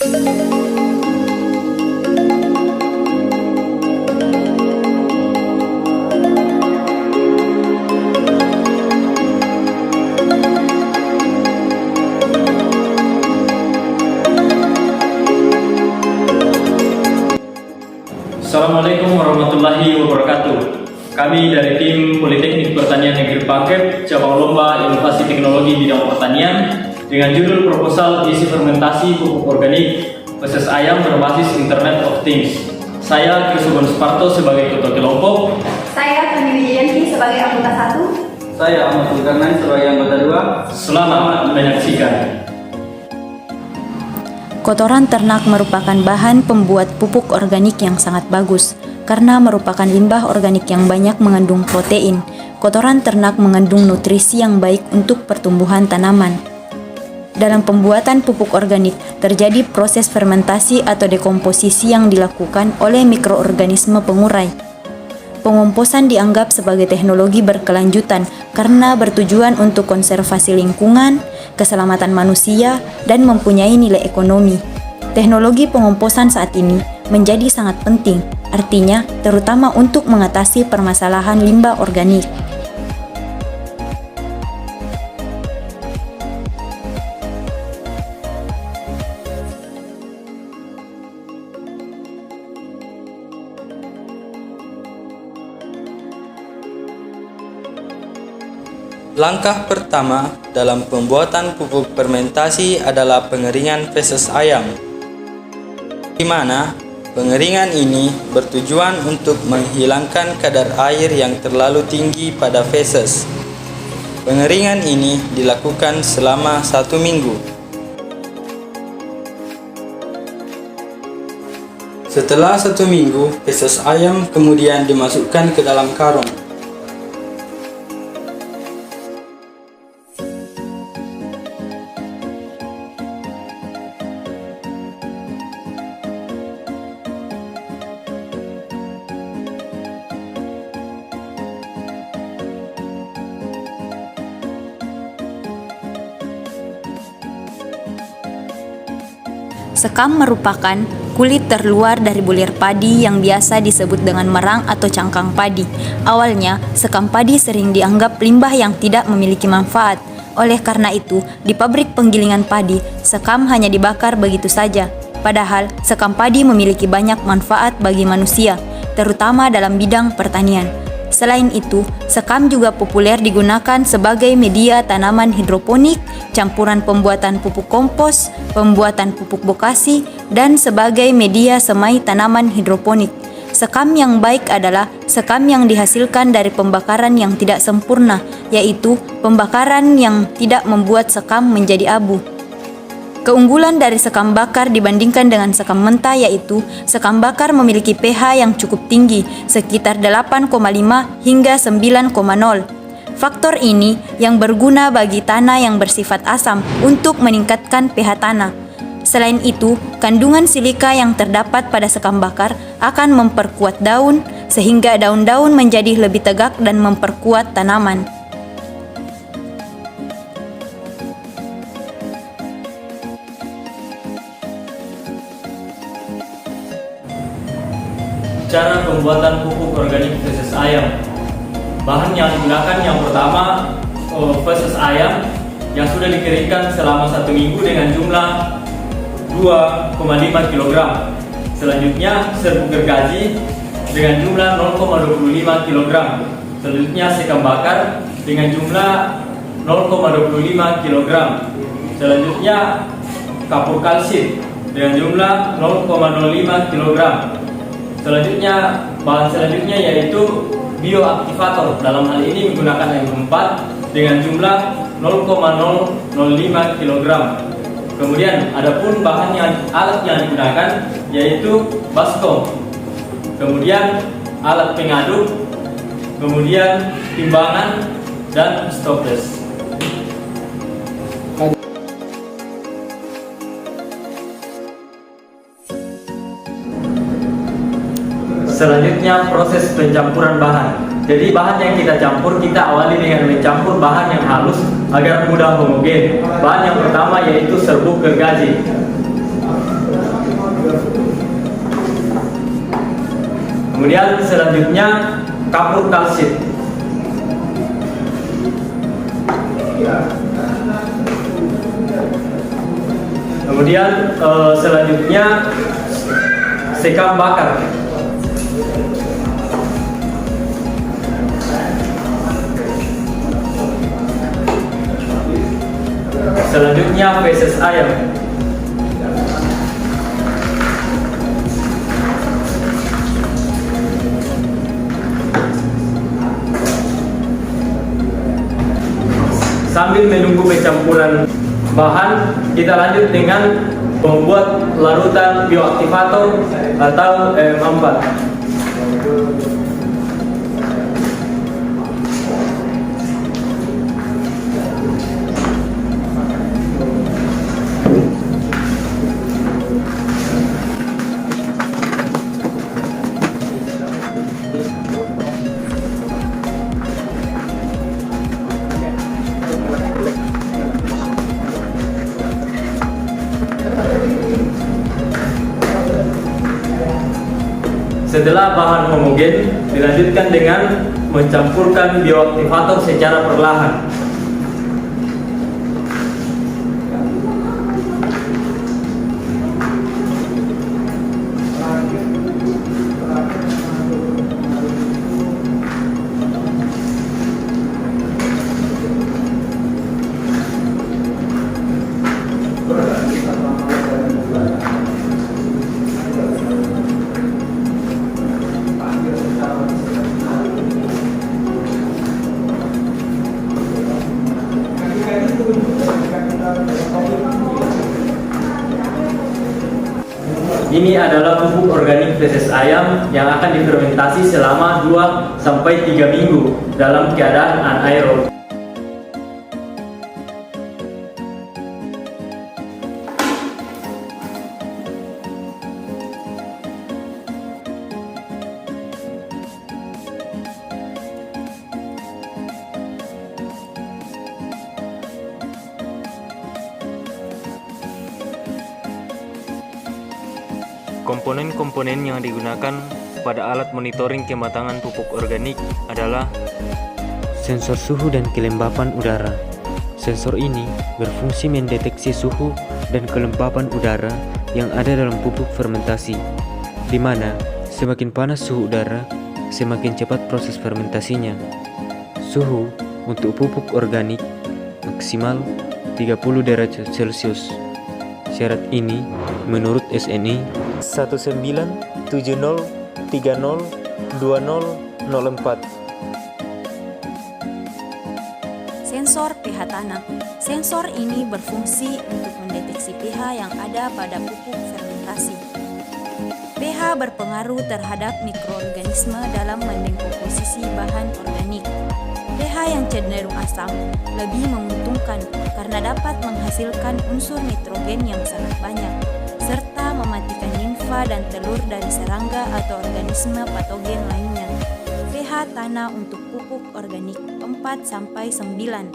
Assalamualaikum warahmatullahi wabarakatuh. Kami dari tim Politeknik Pertanian Negeri Pangkep, cabang lomba inovasi teknologi bidang pertanian dengan judul proposal isi fermentasi pupuk organik versus ayam berbasis Internet of Things. Saya Krisobon Sparto sebagai ketua kelompok. Saya Fani Wijayanti sebagai anggota 1. Saya Ahmad Zulkarnain sebagai anggota 2. Selamat menyaksikan. Kotoran ternak merupakan bahan pembuat pupuk organik yang sangat bagus karena merupakan limbah organik yang banyak mengandung protein. Kotoran ternak mengandung nutrisi yang baik untuk pertumbuhan tanaman. Dalam pembuatan pupuk organik terjadi proses fermentasi atau dekomposisi yang dilakukan oleh mikroorganisme pengurai. Pengomposan dianggap sebagai teknologi berkelanjutan karena bertujuan untuk konservasi lingkungan, keselamatan manusia, dan mempunyai nilai ekonomi. Teknologi pengomposan saat ini menjadi sangat penting, artinya terutama untuk mengatasi permasalahan limbah organik. Langkah pertama dalam pembuatan pupuk fermentasi adalah pengeringan feses ayam, di mana pengeringan ini bertujuan untuk menghilangkan kadar air yang terlalu tinggi pada feses. Pengeringan ini dilakukan selama 1 minggu. Setelah 1 minggu, feses ayam kemudian dimasukkan ke dalam karung. Sekam merupakan kulit terluar dari bulir padi yang biasa disebut dengan merang atau cangkang padi. Awalnya, sekam padi sering dianggap limbah yang tidak memiliki manfaat. Oleh karena itu, di pabrik penggilingan padi, sekam hanya dibakar begitu saja. Padahal, sekam padi memiliki banyak manfaat bagi manusia, terutama dalam bidang pertanian. Selain itu, sekam juga populer digunakan sebagai media tanaman hidroponik, campuran pembuatan pupuk kompos, pembuatan pupuk bokasi, dan sebagai media semai tanaman hidroponik. Sekam yang baik adalah sekam yang dihasilkan dari pembakaran yang tidak sempurna, yaitu pembakaran yang tidak membuat sekam menjadi abu. Keunggulan dari sekam bakar dibandingkan dengan sekam mentah yaitu sekam bakar memiliki pH yang cukup tinggi, sekitar 8,5 hingga 9,0. Faktor ini yang berguna bagi tanah yang bersifat asam untuk meningkatkan pH tanah. Selain itu, kandungan silika yang terdapat pada sekam bakar akan memperkuat daun sehingga daun-daun menjadi lebih tegak dan memperkuat tanaman. Cara pembuatan pupuk organik feses ayam. Bahan yang digunakan yang pertama feses ayam yang sudah dikeringkan selama 1 minggu dengan jumlah 2,5 kg. Selanjutnya serbuk gergaji dengan jumlah 0,25 kg. Selanjutnya sekam bakar dengan jumlah 0,25 kg. Selanjutnya kapur kalsit dengan jumlah 0,05 kg. Selanjutnya, bahan selanjutnya yaitu bioaktivator. Dalam hal ini menggunakan M4 dengan jumlah 0,005 kg. Kemudian, adapun alat yang digunakan yaitu baskom. Kemudian alat pengaduk, kemudian timbangan dan stopless. Selanjutnya proses pencampuran bahan. Jadi bahan yang kita campur, kita awali dengan mencampur bahan yang halus agar mudah homogen. Bahan yang pertama yaitu serbuk gergaji. Kemudian selanjutnya kapur kalsit. Kemudian selanjutnya sekam bakar. Selanjutnya feses ayam. Sambil menunggu pencampuran bahan, kita lanjut dengan membuat larutan bioaktivator atau M4. Setelah bahan homogen, dilanjutkan dengan mencampurkan bioaktivator secara perlahan. Ini adalah pupuk organik feses ayam yang akan difermentasi selama 2-3 minggu dalam keadaan anaerob. Komponen-komponen yang digunakan pada alat monitoring kematangan pupuk organik adalah sensor suhu dan kelembapan udara. Sensor ini berfungsi mendeteksi suhu dan kelembapan udara yang ada dalam pupuk fermentasi, di mana semakin panas suhu udara, semakin cepat proses fermentasinya. Suhu untuk pupuk organik maksimal 30 derajat Celcius. Syarat ini menurut SNI 1970302004. Sensor pH tanah. Sensor ini berfungsi untuk mendeteksi pH yang ada pada pupuk fermentasi. pH berpengaruh terhadap mikroorganisme dalam mendengkomposisi bahan organik. pH yang cenderung asam lebih menguntungkan karena dapat menghasilkan unsur nitrogen yang sangat banyak, serta mematikan limfa dan telur dari serangga atau organisme patogen lainnya. pH tanah untuk pupuk organik 4-9.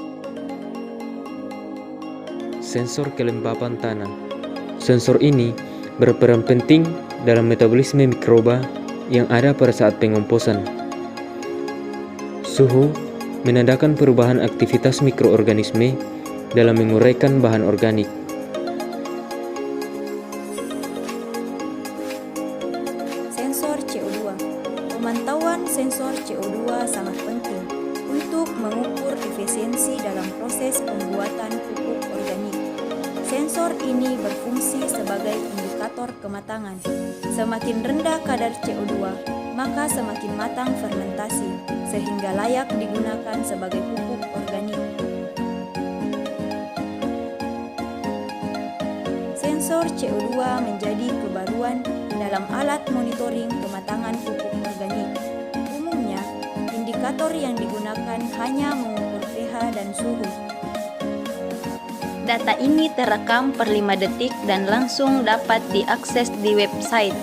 Sensor kelembapan tanah. Sensor ini berperan penting dalam metabolisme mikroba yang ada pada saat pengomposan. Suhu menandakan perubahan aktivitas mikroorganisme dalam menguraikan bahan organik. Sensor CO2. Pemantauan sensor CO2 sangat penting untuk mengukur efisiensi dalam proses pembuatan pupuk organik. Sensor ini berfungsi sebagai indikator kematangan. Semakin rendah kadar CO2, maka semakin matang fermentasi, sehingga layak digunakan sebagai pupuk organik. Sensor CO2 menjadi kebaruan dalam alat monitoring kematangan pupuk organik. Umumnya, indikator yang digunakan hanya mengukur pH dan suhu. Data ini terekam per 5 detik dan langsung dapat diakses di website.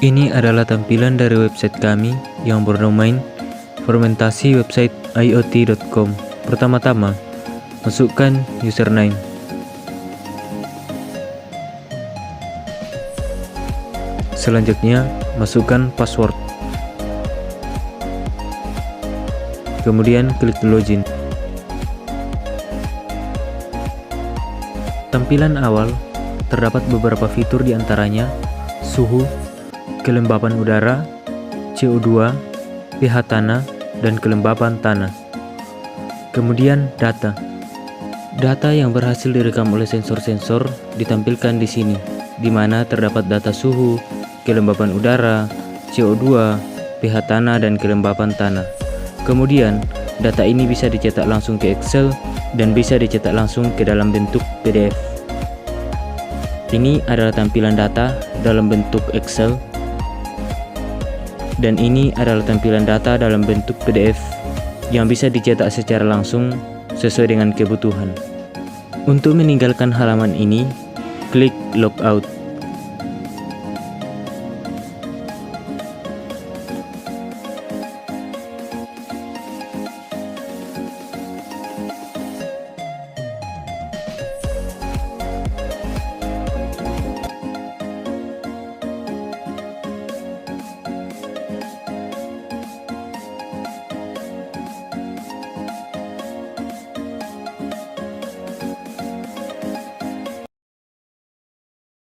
Ini adalah tampilan dari website kami yang berdomain fermentasi website iot.com. Pertama-tama, masukkan username. Selanjutnya, masukkan password. Kemudian klik login. Tampilan awal terdapat beberapa fitur, diantaranya suhu, kelembapan udara, CO2, pH tanah, dan kelembapan tanah. Kemudian data. Data yang berhasil direkam oleh sensor-sensor ditampilkan di sini, di mana terdapat data suhu, kelembapan udara, CO2, pH tanah, dan kelembapan tanah. Kemudian, data ini bisa dicetak langsung ke Excel dan bisa dicetak langsung ke dalam bentuk PDF. Ini adalah tampilan data dalam bentuk Excel, dan ini adalah tampilan data dalam bentuk PDF yang bisa dicetak secara langsung sesuai dengan kebutuhan. Untuk meninggalkan halaman ini, klik Logout.